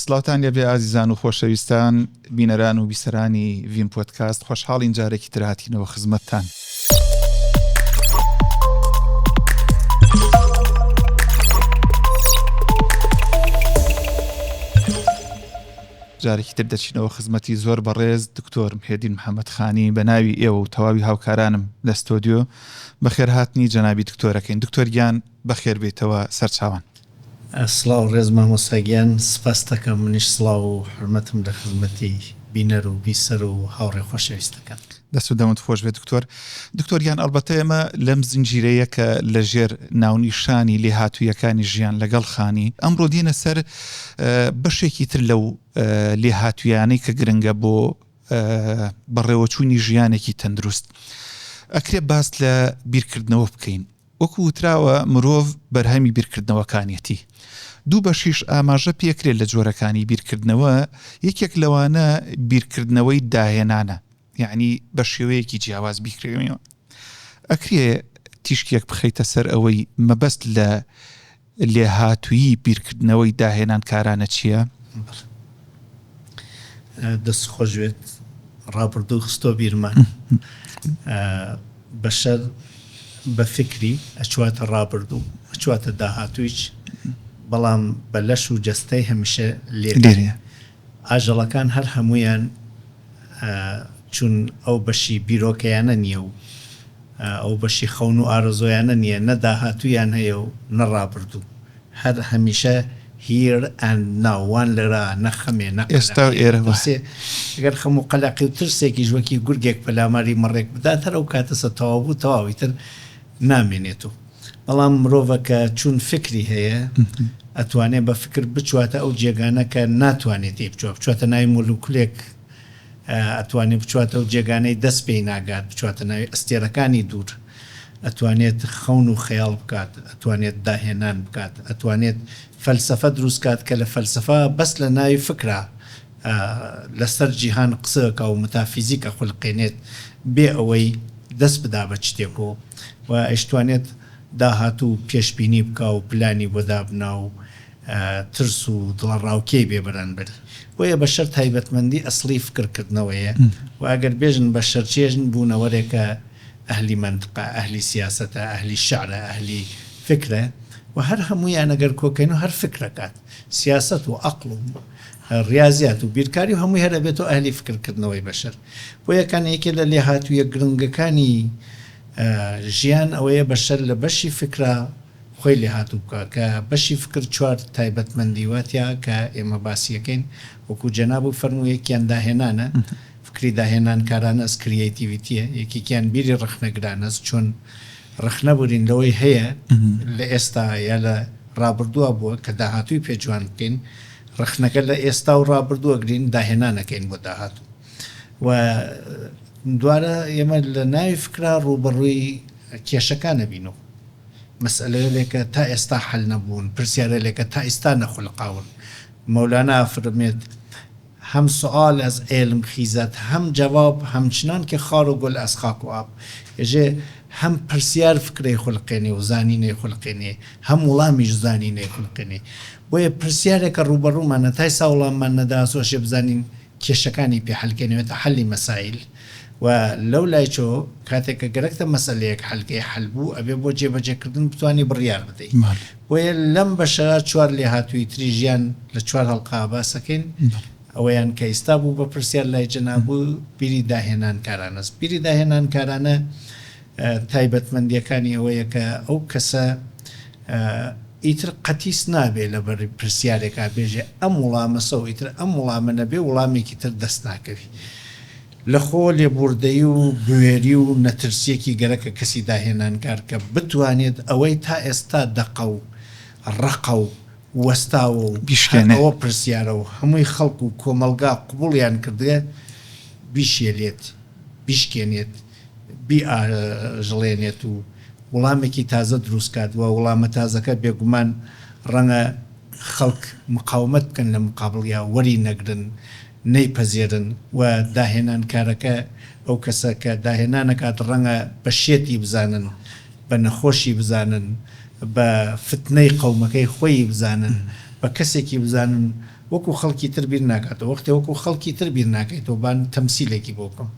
سڵاوتان لێبێ ئازیزان و خۆشەویستان بینەران و بیسەرانی ویم پۆدکاست خۆشحاڵین جارێکی تر هاتینەوە خزمەتتان. جارێکی تر دەچینەوە خزمەتی زۆر بەڕێز دکتۆر مهێدین محەممەدخانی بە ناوی ئێوە و تەواوی هاوکارانم لە ستۆدیۆ بەخێر هاتنی جەنابی دکتۆرەکەین. دکتۆرگیان بەخێر بێتەوە سەرچاوان. سڵاو ڕێز مامۆستاگیان، سپاس دەکەم. منیش سڵاو و حرمەتم لە خزمەتی بینەر و بیسەر و هاوڕێ خۆشەویستەکان. دەست و دەمت خۆش بێت دکتۆریان. ئەلبەتە ئێمە لەم زنجیرەیە کە لە ژێر ناونیشانی لێهاتوویەکانی ژیان لەگەڵ خانی ئەمڕۆ دینە سەر بەشێکی تر لەو لێهاتوویانەی کە گرنگە بۆ بەڕێوەچوونی ژیانێکی تەندروست. ئەکرێ باس لە بیرکردنەوە بکەین. وەکو وتراوە مرۆڤ بەرهەمی بیرکردنەوەکانیەتی. دوو بەشیش ئاماژە پێکرێت لە جۆرەکانی بیرکردنەوە. یەکێک لەوانە بیرکردنەوەی داهێنانە، یعنی بە شێوەیەکی جیاواز بیکرێنەوە. ئەکرێ تیشکێک بخەیتە سەر ئەوەی مەبەست لە لێهاتوویی بیرکردنەوەی داهێنان کارانە چییە؟ دەست خۆشوێت ڕابردوو خستۆ بیرمان. بەشەر بە فکری ئەچواتە ڕابردوو، ئەچواتە داهاتوویچ، بەڵام بە لەش و جەستەی هەمیشە لێرە. ئاژەڵەکان هەر هەمویان چون ئەو بەشی بیرۆکەیانە نییە و ئەو بەشی خەون و ئارزۆیانە نییە، نە داهاتوویان هەیە و نەڕابردوو. هەر هەمیشە هیر ئەند ناوان لەرا نەخەمێ ئێستا ئێرە ئەگەر خەم و قەلەقی و ترسێکی ژوەکی گورگێک پەلاماری مەڕێک بدات هەرەو کاتەسە تەواو بوو تەواوی تر نامێنێتەوە. بەڵام مرۆڤەکە چون فکری هەیە ئەتوانێت بە فکر بچواتە ئەو جێگانە کە ناتوانێت بچواتە ناوی مولکولێک، ئەتوانێت بچواتە ئەو جێگانەی دەست پێی ناگات، بچواتە ناوی ئەستێرەکانی دوور، ئەتوانێت خەون و خەیاڵ بکات، ئەتوانێت داهێنان بکات، ئەتوانێت فەلسەفە دروستکات کە لە فەلسەفە بەس لە ناوی فکرە لەسەر جیهان قسەکە و متافیزیکە خوڵقێنێت بێ ئەوەی دەست بدا بە شتێکەوە و ئەیشتوانێت داهاتوو پێشبینی بکە و پلانی بۆ دابنا و ترس و دڵڕاوکەی بێ بەرامبەر. بۆیە بەشەر تایبەتمەندی ئەسڵی فکرکردنەوەیە و ئەگەر بێژن بەشەر چێژن بوونەوەرێکە ئەهلی منطقە، ئەهلی سیاسەتە، ئەهلی شەعرە، ئەهلی فکرە و هەر هەموویان ئەگەر کۆکەین و هەر فکرەکات، سیاسەت و عەقڵ و ریاضیات و بیرکاری و هەمووی هەرە بێتەوە ئەهلی فکرکردنەوەی بەشەر. بۆیە یەکێ لە لێهاتوویە گرنگەکانی ژیان ئەوەیە بەشەر لە بەشی فکرە خۆی لێهاتوو بکە کە بەشی فکر چوار تایبەتمەندیواتیا کە ئێمە باسیەکەین. وەکو جەناب و فەرموویەکیان داهێنانە، فکری داهێنان کارانەس کریەیتیڤیتیە، یەکێکیان بیری ڕخنەگرانەس، چۆن ڕخنەبوورین لەوەی هەیە لە ئێستا یا لە ڕابردووە بووە کە داهاتووی پێجوان بکەین، ڕخنەکە لە ئێستا و ڕابردووە گرین داهێنانەکەین بۆ داهاتوو. و دوارە ئێمە لە ناوی فکرا ڕوبەڕووی کێشەکانە بینەوە. مەسئلەیەکە تا ئێستا حەل نەبوون، پرسیارەیەکە تا ئێستا نەخولقاون. مەولانا فەرمێت هەم سوال از علم خیزد هم جواب همچنان که خار و گل از خاک و آب. یعنی هم پرسیار فکری خلقینی و زانینه خلقینی، هم وڵامیش زانینه خلقینی. بۆیە پرسیارێکە ڕوبەڕوومانە تا ئێستا وڵاممان نەدا سۆشێ بزانین کێشەکانی پێ حەلکەنەوێتە حەلی مەسائل. و لەو لایچۆ کاتێککە گەرەکتە مەسەلەیەک حەلکەی حەل بوو ئەبێ بۆ جێبەجێکردن بتوانی بڕیار بدەیت. بۆیە لەم بەشە چوار لێهاتووی تری ژیان لە چوار هەڵقا باسەکەین. ئەوەیان کە ئێستا بوو بە پرسیار لای جەنابوو بیری داهێنان کارانەس. بیری داهێنان کارانە تایبەتمەندیەکانی ئەوەیە کە ئەو کەسە ئیتر قەتیس نابێ لە بەر پرسیارێکا بێژێ ئەم وڵامەسە و ئیتر ئەم وڵامە نەبێ وڵامێکی تر دەست ناکەوی. لە خۆ لێبوردەیی و بوێری و نەترسیەکی گەرەکە کەسی داهێنان کار کە بتوانێت ئەوەی تا ئێستا دەقە و ڕقە و وەستاوە و ئەوە پرسیارە و هەمووی خەڵک و کۆمەلگا قبوڵیان کردێ بیشێلێت، بیشکێنێت، بیئاژڵێنێت و وڵامێکی تازە دروستکات و وڵامە تازەکە بێگومان ڕەنگە خەڵک مقاومەت بکەن لە مقابڵیا وەری نەگرن، نەیپەزێرن و داهێنان کارەکە ئەو کەسە کە داهێنانەکات ڕەنگە بە شێتی بزانن، بە نەخۆشی بزانن، بە فتنەی قەومەکەی خۆی بزانن، بە کەسێکی بزانن وەکو خەڵکی تر بیر ناکاتەوە وەختێ وەکو خەڵکی تر بیر ناکەیتەوە بان تەمسیلێکی بۆ بکەم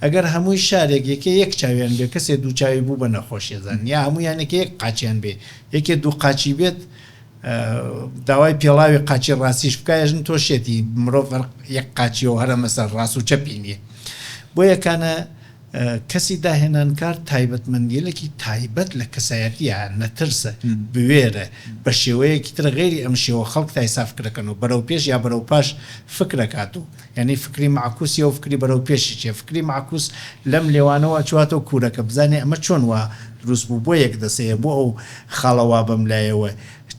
ئەگەر هەمووی شارێک یەکێ یەک چاویان بێ کەسێ دوو چاوی بوو بە نەخۆشیێزان یا هەموویانێک یەک قاچیان بێ یەکێ دوو قاچی بێت داوای پێڵاوی قاچی ڕاستیش بکایژن تۆشێتی مرۆڤ یەک قاچیەوە هەرە مەسەر ڕاست و چەپی نییە بۆ یەکانە کەسی داهێنانکار تایبەتمەندیلێکی تایبەت لە کەسایەتیان نەترسە بوێرە بە شێوەیەکی تر غێری ئەم شێوە خەڵک تای سافکرەکەن و بەرەو پێش یا بەرەو پاش فکرەکات و یعنی فکری معکوسی و فکری بەرەو پێشی چێ فکری معکوس لەم لێوانەوە چواتەوە کوورەکە بزانێ ئەمە چۆن وە دروست بوو بۆ یەک دەسەیە بۆ ئەو خاڵەوا بەم لایەوە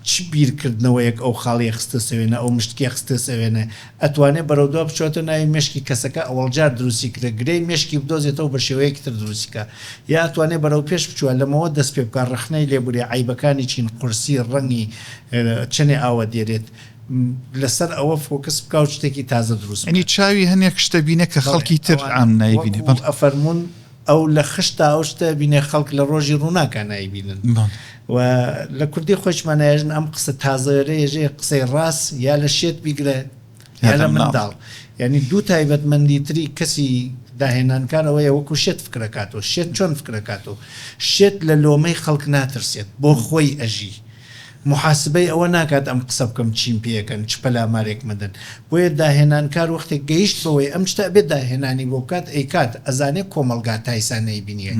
چ بیرکردنەوەیەک ئەو خاڵی خستە سەوێنە ئەو مشتکی خستە سەوێنە ئەتوانێت بەرەودوا بچۆتە ناوی مشکی کەسەکە ئەوەڵجار دروستی کرە گرەی مشکی بدۆزێتەوە بە شێوەیەکی تر دروستیکە یا ئەتوانێت بەرەو پێش بچوە لەمەوە دەست پێ بکات ڕخنەی لێبوری عیبەکانی چین قورسی ڕەنگی چنێ ئاوە دێرێت لەسەر ئەوە فۆکس بکاو شتێکی تازە دروست ئەنی چاوی هەنێک شتە بینە کە خەڵکی تر ئام نایبینێ ئەفەرمونون ئەو لە خشتا ئەو شتە بینێ خەڵک لە ڕۆژی ڕووناکە نایبینن و لە کوردی خۆشمانەژن ئەم قسە تازەرێژێ قسەی ڕاست یا لە شێت بیگرە یا لە منداڵ یعنی دوو تایبەتمەندی تری کەسی داهێنانکارەوەیە وەکو شێت فکرەکاتەوە شێت چۆن فکرەکاتەوە شێت لە لۆمەی خەڵک ناترسێت بۆ خۆی ئەژی محاسبەی ئەوە ناکات ئەم قسە بکەم چیم پێەکەن چ پەلامارێک مدەن بۆیە داهێنانکار وەختێک گەیشت بەوەی ئەم شتە بێت داهێنانی بۆ بکات ئەیکات ئەزانێت کۆمەلگا تایسانەی بینیە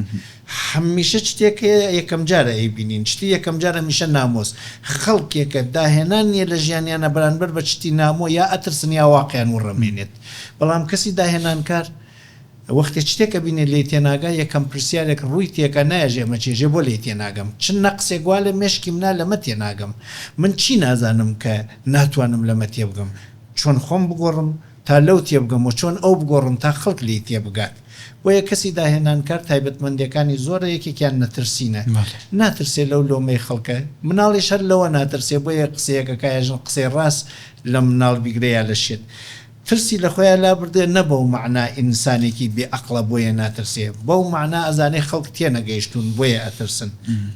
هەمیشە شتێکە یەکەم جارە ئەی بینین شتی یەکەم جارە میشە نامۆس خەڵکێکە داهێنان نیە لە ژیانیانە بەرامبەر بە چتی نامۆ یا ئەترسن یا واقعیان وڕەمێنێت بەڵام کەسی داهێنانکار وەختێ شتێکە بینێ لێ تێناگا یەکەم پرسیارێک ڕووی تێکە نایژێمە چێژێ بۆ لێ تێناگەم چ نەقسێک وا لە مێشکی منە لەمە تێناگەم من چی نازانم کە ناتوانم لەمە تێ بگەم چۆن خۆم بگۆڕم تا لەو تێ بگەم و چۆن ئەو بگۆڕم تا خەڵک لێ تێ بگات بۆیە کەسی داهێنانکار تایبەتمەندیەکانی زۆرە یەکێکیان نەترسینە ناترسێ لەو لۆمەی خەڵکە مناڵیش هەر لەوە ناترسێ بۆیە قسەیەکە کایژن قسەی ڕاست لە مناڵ بیگرەیە لە شێت ترسی لە خۆیان لا بردێ نە بەو معنا ئینسانێکی بێ ئەقڵە بۆیە ناترسێ بەو معنا ئەزانەی خەڵک تێنەگەیشتون بۆیە ئەترسن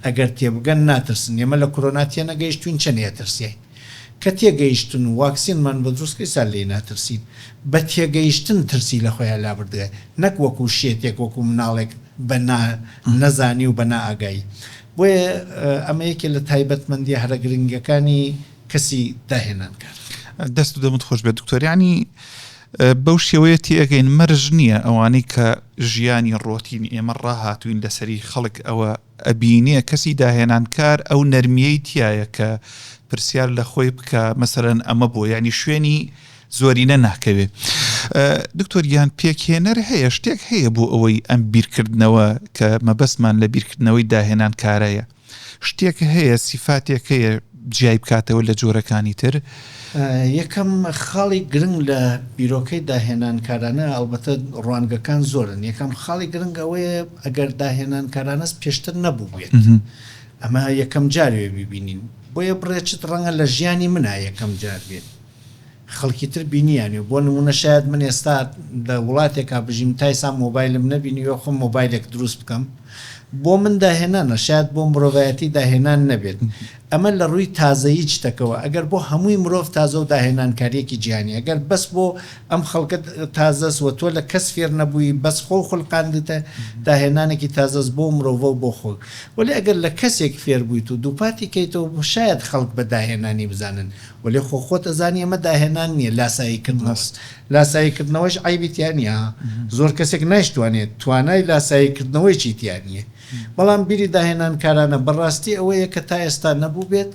ئەگەر تێبگەن ناترسن ئێمە لە کۆرۆنا تێنەگەیشتوین چەندێ ترسێ کە تێگەیشتن واکسینمان بە دروستکەی سال لێ ناترسین بە تێگەیشتن ترسی لە خۆیان لا بردێ نەک وەکو شێتێک وەکو مناڵێک بە نەزانی و بە نائاگایی بۆیە ئەمە یەکێ لە تایبەتمەندی هەرە گرنگەکانی کەسی داهێنانکار دەست و دەمت خۆش بێت دکتۆریانی بەو شێوەیەتی ئەگەین مەرج نییە ئەوانەی کە ژیانی ڕۆتینی ئێمە ڕاهاتوین لەسەری خەڵک ئەوە ئەبینێ کەسی داهێنانکار ئەو نەرمیەی تایە کە پرسیار لە خۆی بکە مەسەرەن ئەمە بۆ ینی شوێنی زۆرینە ناکەوێ دکتۆریان پێکهێنەر هەیە شتێک هەیە بۆ ئەوەی ئەم بیرکردنەوە کە مەبەستمان لە بیرکردنەوەی داهێنانکارەیە شتێک هەیە سیفاتێک هەیە جیای بکاتەوە لە جۆرەکانی تر یەکەم خاڵی گرنگ لە بیرۆکەی داهێنانکارانە ئەلبەتە ڕوانگەکان زۆرن یەکەم خاڵی گرنگ ئەوەیە ئەگەر داهێنانکارانەس پێشتر نەبوو بێت ئەمە یەکەم جارێ ببینین بۆیە بڕێچت ڕەنگە لە ژیانی منە یەکەم جار بێت خەڵکی تر بینیانی بۆ نمونە شاید من ئێستا لە وڵاتێکا بژیم تایسا مۆبایلم نەبینی وە خۆم مۆبایلێک دروست بکەم بۆ من داهێنانە شاید بۆ مرۆڤایەتی داهێنان نەبێت ئەمە لە ڕووی تازایی شتەکەەوە ئەگەر بۆ هەمووی مرۆڤ تازە و داهێنانکاریەکی جیهانی ئەگەر بەس بۆ ئەم خەڵکت تازەسوە تۆ لە کەس فێر نەبووی بەس خۆ خولقاندتە داهێنانێکی تازەس بۆ مرۆڤە و بۆ خۆ ولی ئەگەر لە کەسێک فێر بوویت و دووپاتی کەیتەوە شاید خەڵک بە داهێنانی بزانن ولی خۆ خۆت ئەزانی ئەمە داهێنان نییە لاساییکردنەوەش عیبیتیانە زۆر کەسێک نایشتوانێت توانای لاساییکردنەوەیکی تیانە بەڵام بیری داهێنانکارانە بەڕاستی ئەوەیە کە تا ئێستا نەبوو بێت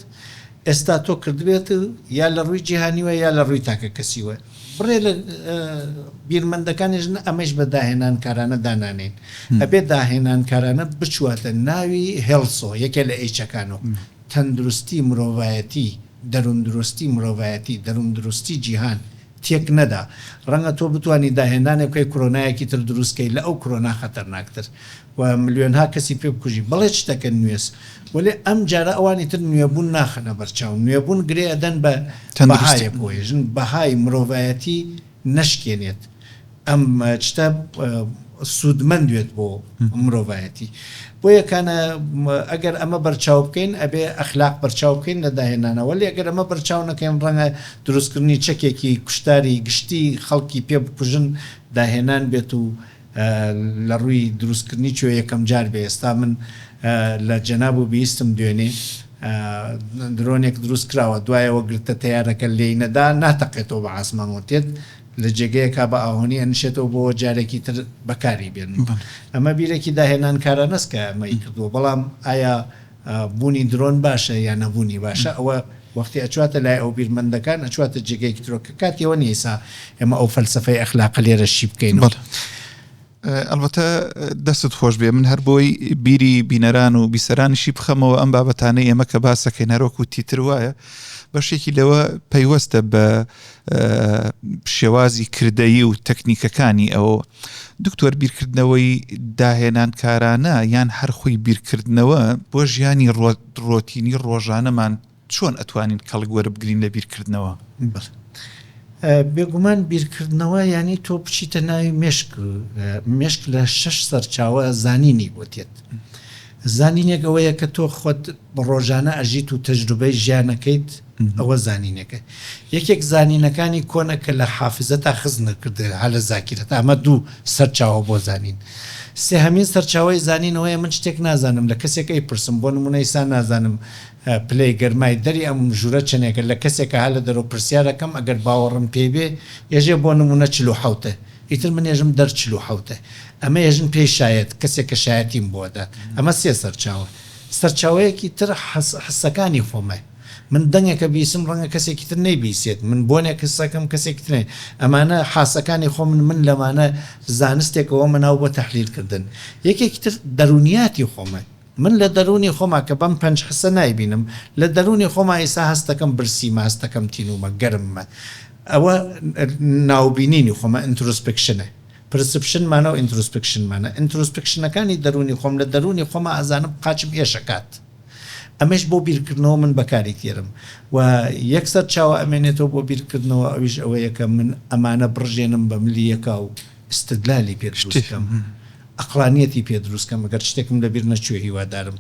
ئێستا تۆ کردبێت یا لە ڕووی جیهانیوە یا لە ڕووی تاکە کەسیوە بڕێ لە بیرمەندەکانیش ئەمەش بە داهێنانکارانە دانانێن ئەبێت داهێنانکارانە بچواتە ناوی هێڵسۆ یەکێ لە ئەیچەکانەوە تەندروستی مرۆڤایەتی دەروندروستی مرۆڤایەتی دەروندروستی جیهان تێک نەدا ڕەنگە تۆ بتوانانی داهێنانێ بکەی کۆرۆنایەکی تر دروستکەی لە ئەو کۆرۆنا خەتەرناکتر و ملیۆنها کەسی پێ بکوژی بەڵێ شتەکە نوێس ولی ئەم جارە ئەوانی تر نوێبوون ناخەنە بەرچاو نوێبوون گرێ ئەدەن بە بەهای بۆیژن بەهای مرۆڤایەتی نەشکێنێت ئەم شتە سوودمەندوێت بۆ مرۆڤایەتی بۆ یەکانە ئەگەر ئەمە بەرچاو بکەین ئەبێ ئەخلاق بەرچاو بکەین لە داهێنانەوە لێ ئەگەر ئەمە بەرچاو نەکەین ڕەنگە دروستکردنی چەکێکی کوشتاری گشتی خەڵکی پێ بکوژن داهێنان بێت و لە ڕووی دروستکردنی کوێ یەکەم جار بێ ئێستا من لە جەناب و بیستم دوێنێ درۆنێک دروست کراوە دوایەوە گرتە تیارەکە لێی نەدا ناتەقێتەوە بە ئاسمانوەتێت لە جێگەیەکا بە ئاهۆنی ئەنشێتەوە بۆ جارێکی تر بەکاری بێن ئەمە بیرێکی داهێنان کارە نسکە ئەمەی کردووە بەڵام ئایا بوونی درۆن باشە یان نەبوونی باشە ئەوە وەختی ئەچواتە لای ئەو بیرمەندەکان ئەچواتە جێگەیەکی ترۆکە کاتیەوە نیسا ئێمە ئەو فەلسفەی ئەخلاق لێرە شی بکەین ئەلبەتە دەستت خۆش بێ من هەر بۆی بیری بینەران و بیسەرانیشی بخەمەوە ئەم بابەتانەی ئێمە کە باسەکەی نەرۆک و تیتر وایە بەشێکی لەوە پەیوەستە بە شێوازی کردەیی و تەکنیکەکانی ئەوە دکتۆر بیرکردنەوەی داهێنان کارانە یان هەرخۆی بیرکردنەوە بۆ ژیانی ڕۆتینی ڕۆژانەمان چۆن ئەتوانین کەڵگوەرە بگرین لە بیرکردنەوە بێگومان بیرکردنەوە ینی تۆ بچیتە ناوی مێشک لە 6 سەرچاوە زانینی بۆتێت زانینێک ئەوەیە کە تۆ خۆت ڕۆژانە ئەژیت و تەجروبەی ژیانەکەیت ئەوە زانینەکە یەکێک زانینەکانی کۆنە کە لە حافزەتا خزنە کردە هەلە زاکیرەت ئەمە دوو سەرچاوە بۆ زانین سێهەمین سەرچاوی زانینەوەیە من شتێک نازانم لە کەسێکەی پرسم بۆ نمونەیسا نازانم پلەی گەرمای دەری ئەم ژوورە چنێکە لە کەسێکە هە لە دەرەوە پرسیارەکەم ئەگەر باوەڕم پێ بێ ێژێ بۆ نمونە 47 ئیتر من ێژم دەر 47 ئەمە ێژن پێی شایەت کەسێکە شایەتیم بۆدات ئەمە سێ سەرچاوە سەرچاوەیەکی تر حسەکانی خۆمە من دەنگێکە بیسم ڕەنگە کەسێکی تر نەیبیسێت من بۆنێک حسەکەم کەسێکی ترێن ئەمانە حاسەکانی خۆ من لەمانە زانستێکەوە مناو بۆ تەحلیلکردن یەکێکی تر دەرونیاتی خۆمە من لە دەرونی خۆما کە بەم 5 حسە نایبینم لە دەرونی خۆما ئێستا هەستەکەم برسیمە هەستەکەم تینومە گەرممە ئەوە ناوبینینی خۆمە ئینترۆسپێکشنە پرسپشنمانە و ئینترۆسپێکشنمانە ئینترۆسپێکشنەکانی دەرونی خۆم لە دەرونی خۆمە ئازانم قاچم ئێشەکات ئەمەش بۆ بیرکردنەوە من بەکاری تێرم و یەکسەر چاوە ئەمێنێتەوە بۆ بیرکردنەوە ئەویش ئەوەیە کە من ئەمانە بڕژێنم بە ملیەکە و استدلالی پێ دروستکەم ئەقلانیەتی پێ دروستکەم ئەگەر شتێکم لەبیر نەچوێ هیوادارم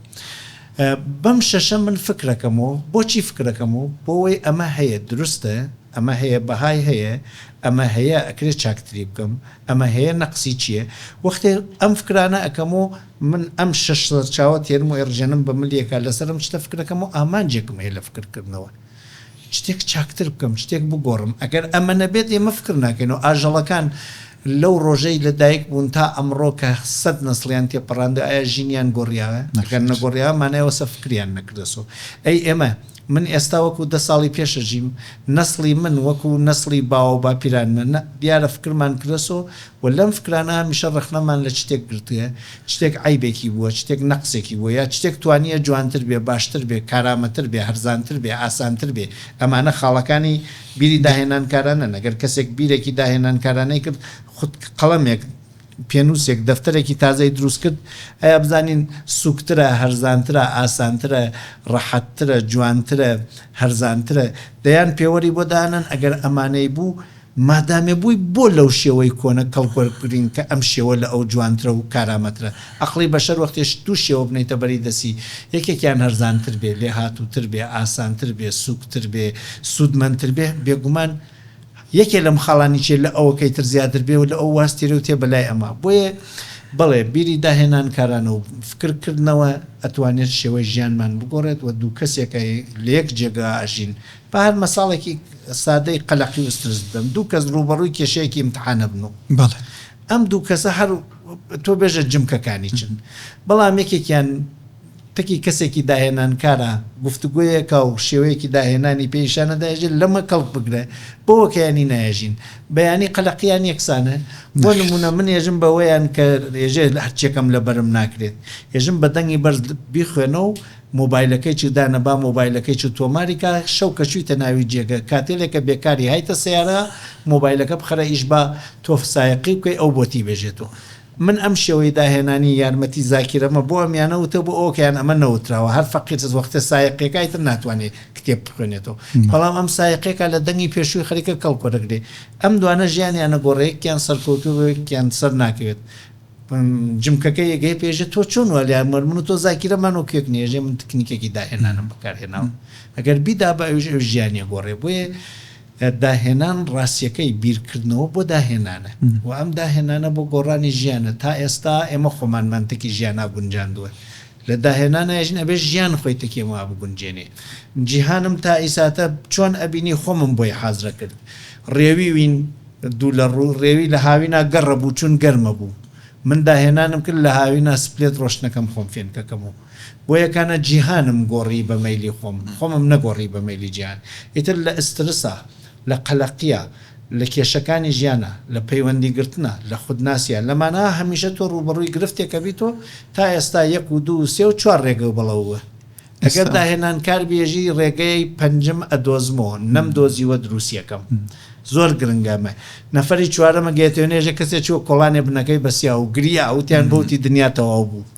بەم شەشە من فکرەکەمەوە بۆچی فکرەکەمەوە بۆەوەی ئەمە هەیە دروستە ئەمە هەیە بەهای هەیە ئەمە هەیە ئەکرێت چاکتری بکەم ئەمە هەیە نەقسی چییە وەختێ ئەم فکرانە ئەەکەمەوە من ئەم 6 چاوە تێرم و ێڕژێنم بە ملیەکە لەسەرم شتە فکرەکەمەوە ئامانجێکم هەیە لە فکرکردنەوە شتێک چاکتر بکەم شتێک بگۆڕم ئەگەر ئەمە نەبێت ئێمە فکر ناکەینەوە ئاژەڵەکان لەو ڕۆژەی لە دایک بوون تا ئەمڕۆ کە 100 نەسڵیان تێپەڕاندە ئایا ژینیان گۆڕیاوە ئەگەر نەگۆڕیاوە مانایەوە سە فکریان نەکردەسەوە ئەی ئێمە من ئێستا وەکو 10 ساڵی پێشەژیم نەسڵی من وەکو نەسڵی باوە باپیرانمە دیارە فکرمان کردەسەوە و لەم فکرانە هەمیشە ڕخنەمان لە شتێک گرتووە شتێک عیبێکی بووە شتێک نەقسێکی بووە یا شتێک توانیە جوانتر بێ باشتر بێ کارامەتر بێ هەرزانتر بێ ئاسانتر بێ ئەمانە خاڵەکانی بیری داهێنانکارانە ئەگەر کەسێک بیرێکی داهێنانکارانەی کرد خود قەڵەمێک پێنووسێک دەفتەرێکی تازای دروست کرد ئایا بزانین سوکترە هەرزانترە ئاسانترە ڕەحەتترە جوانترە هەرزانترە دەیان پێوەری بۆ دانن ئەگەر ئەمانەی بوو مادامێ بووی بۆ لەو شێوەی کۆنە کەڵکوەرگرین کە ئەم شێوە لە ئەو جوانترە و کارامەترە ئەقلی بەشەر وەختێش دوو شێوە بنیتە بەری دەسی یەکێکیان هەرزانتر بێ لێ هاتووتر بێ ئاسانتر بێ سوکتر بێ سوودمەندتر بێ بێگومان یەکێ لەم خاڵانی چێ لە ئەوەکەی تر زیاتر بێ و لە ئەو واستێرە و تێ بەلای ئەمە بۆیە بڵێ بیری داهێنان کارانە و فکرکردنەوە ئەتوانێت شێوەی ژیانمان بگۆڕێت و دوو کەسێکە لە یەک جێگا ئاژین بە هەر مەساڵێکی سادەی قەلەقی و سترس بدەم دوو کەس ڕوبەڕووی کێشەیەکی امتحانە بن و ئەم دوو کەسە هەر تۆ بێژە جمکەکانی چن بەڵام یەکێکیان تەکی کەسێکی داهێنان کارە گفتوگویەکە و شێوەیەکی داهێنانی پێیشانە داژێت لەمە کەڵک بگرێ بۆوەکەیانی ناێژین بەیانی قەلەقیان یەکسانە بۆ نمونە من ێژم بەوەیان کە ێژێ هەرچێکم لە بەرم ناکرێت ێژم بە دەنگی بەرز بیخوێنەوە و مۆبایلەکەی چ دانە با مۆبایلەکەی چ تۆماریکە شەو کەچوویتە ناوی جێگە کاتێلێکە بێکاری هایتە سیارە مۆبایلەکە بخەرە ئیش بە تۆ سایقی بکەی ئەو بۆتی بێژێتەوە من ئەم شێوەی داهێنانی یارمەتی زاکیرەمە بۆ ئەمیانەوتە بۆ ئەوکیان ئەمە نەوتراوە هەر فەقیت وەختە سایقەکەی تر ناتوانێت کتێب بخوێنێتەوە بەڵام ئەم سایقێکە لە دەنگی پێشووی خەریکە کەڵکۆرەگرێ ئەم دوانە ژیانیانە گۆڕەیەکیان سەرکەوتووەیەکیان سەر ناکەوێت جمکەکە یەگەی پێژە تۆ چۆن وەلیان من و تۆ زاکیرەمانەوەکێک نێژێ من تکنیکێکی داهێنانم بەکارهێناوە ئەگەر بیدا بە ئەو ژیانیە گۆڕێ بۆیە داهێنان ڕاستیەکەی بیرکردنەوە بۆ داهێنانە و ئەم داهێنانە بۆ گۆڕانی ژیانە تا ئێستا ئێمە خۆمان منتێکی ژیانە گونجاندووە لە داهێنانە ێژن ئەبێ ژیان خۆی تەکێمە بگونجێنێ جیهانم تا ئیساتە چۆن ئەبینی خۆمم بۆی حازرە کرد ڕێوی وین دوو لە ڕوو ڕێوی لە هاوینا گەڕە بوو چون گەرمە بوو من داهێنانم کرد لە هاوینا سپلێت ڕۆشنەکەم خۆم فێنکەکەم و بۆ یەکانە جیهانم گۆڕی بە مەیلی خۆمم نەگۆڕی بە مەیلی جیهان ئیتر لە ئسترسا لە قەلەقیە لە کێشەکانی ژیانە لە پەیوەندیگرتنە لە خودناسیە لەمانە هەمیشە تۆ ڕوبەڕووی گرفتێکە بیتۆ تا ئێستا 1 و 2 و 3 و 4 ڕێگە بڵەوە ئەگەر داهێنانکار بێژی ڕێگەی پەنجم ئەدۆزمەوە نەم دۆزیوە دروستیەکەم زۆر گرنگەمە نەفەری چوارەمە گێتەوە نێژە کەسێکی وە کۆڵانێ بنەکەی بەسیا و گریا وتیان بەوتی دنیا تەواو بوو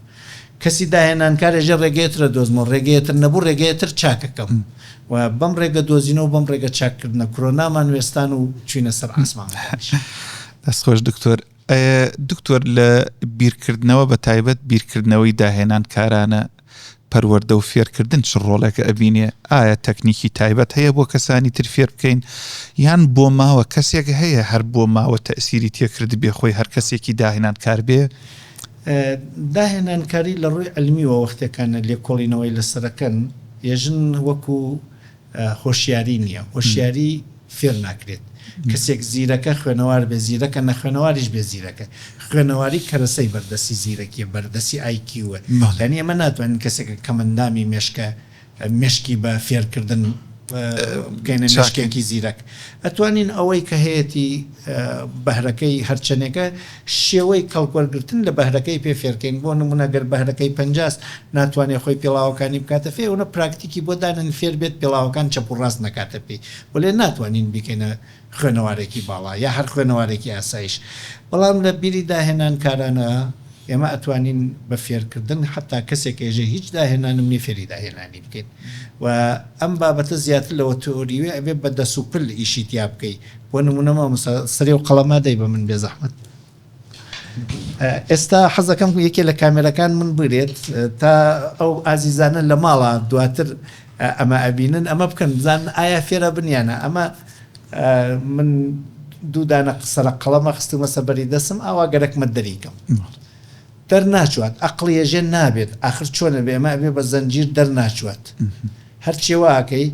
کەسی داهێنانکارێژە ڕێگەیەترە دۆزمەوە ڕێگەیەتر نەبوو ڕێگەیەتر چاکەکەم و بەم ڕێگە دۆزینەوە بەم ڕێگە چاکردنە کۆرۆنامان وێستان و چوینە سەر ئاسمان دەستخۆش دکتۆر لە بیرکردنەوە بە تایبەت بیرکردنەوەی داهێنان کارانە پەروەردە و فێرکردن چ ڕۆڵێکە ئەبینێ ئایا تەکنیکی تایبەت هەیە بۆ کەسانی تر فێر بکەین یان بۆ ماوە کەسێک هەیە هەر بۆ ماوە تەئسیری تێکرد بێ خۆی هەر کەسێکی داهێنان کار بێ داهێنانکاری لە ڕووی ئەلمیوە وەختێکانە لێکۆڵینەوەی لەسەرەکەن ێژن وەکو هۆشیاری نییە هۆشیاری فێر ناکرێت کەسێک زیرەکە خوێنەوار بێ زیرەکە نەخوێنەواریش بێ زیرەکە خوێنەواری کەرەسەی بەردەسی زیرەکیە بەردەسی ئایکیوە دەنی ئەمە ناتوانین کەسێکە کەمەندامی مێشکی بە فێرکردن بکەینە مێشکێکی زیرەک ئەتوانین ئەوەی کە هەیەی بەهرەکەی هەرچەنێکە شێوەی کەڵکوەرگرتن لە بەهرەکەی پێ فێرکەین بۆ نمونەگەر بەهرەکەی 50 ناتوانێت خۆی پێڵاوەکانی بکاتە فێ ئەوە پراکتیکی بۆ دانن فێر بێت پێڵاوەکان چەپ و ڕاست نکاتە پێی بۆ لێ ناتوانین بکەینە خوێنەوارێکی باڵا یا هەر خوێنەوارێکی ئاسایش بەڵام لە بیری داهێنان کارانە ئێمە ئەتوانین بە فێرکردن حتا کەسێک ێژە هیچ داهێنانم نی فێری داهێنانی بکەین و ئەم بابەتە زیاتر لەوە تۆریوێ ئەبێ بە دەسوپل ئیشی تیا بکەی بۆ نمونەمە سەرێ و قەڵەما دەی بە من بێزەحمەت ئێستا حەزەکەم یەکێ لە کامێرەکان من بگرێت تا ئەو ئازیزانە لە ماڵە دواتر ئەمە ئەبینن ئەمە بکەن بزان ئایا فێرە بنیانە ئەمە من دوودانە سەر قەڵەمە خستمە سەبەری دەسم ئاوا گەرەکمە دەریکەم دەرناچوات ئەقڵی ێژێ نابێت آخر چۆنە بێ ئەمە ئەبێ بە زەنجیر دەرناچوات هەرچێواکەی